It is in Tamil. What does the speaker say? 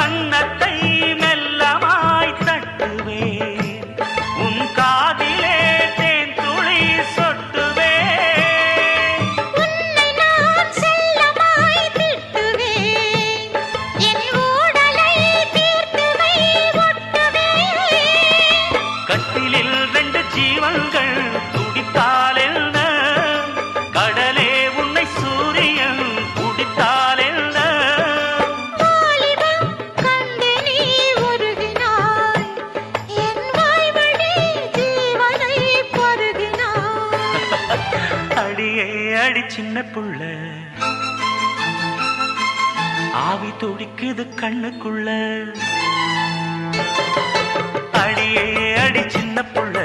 கன்னத்தை மெல்லமாய் தட்டுவேன், உன் காதிலே தேன் துளி சொட்டுவேன். உன்னை நான் செல்லமாய் திட்டுவேன், என் ஊடலை தீர்த்துவை ஒட்டுவேன். கட்டிலில் 2 ஜீவன்கள் துடித்தால் என்ன, கடலே உன்னை சூரியன் குடித்தால் என்ன. வாலிபம் கண்டு நீ உருகினாய், என் வாய்வழி ஜீவனை பருகினாய். அடியே அடி சின்ன புள்ள, ஆவி துடிக்குது கண்ணுக்குள்ள. அடியே அடி சின்ன புள்ள,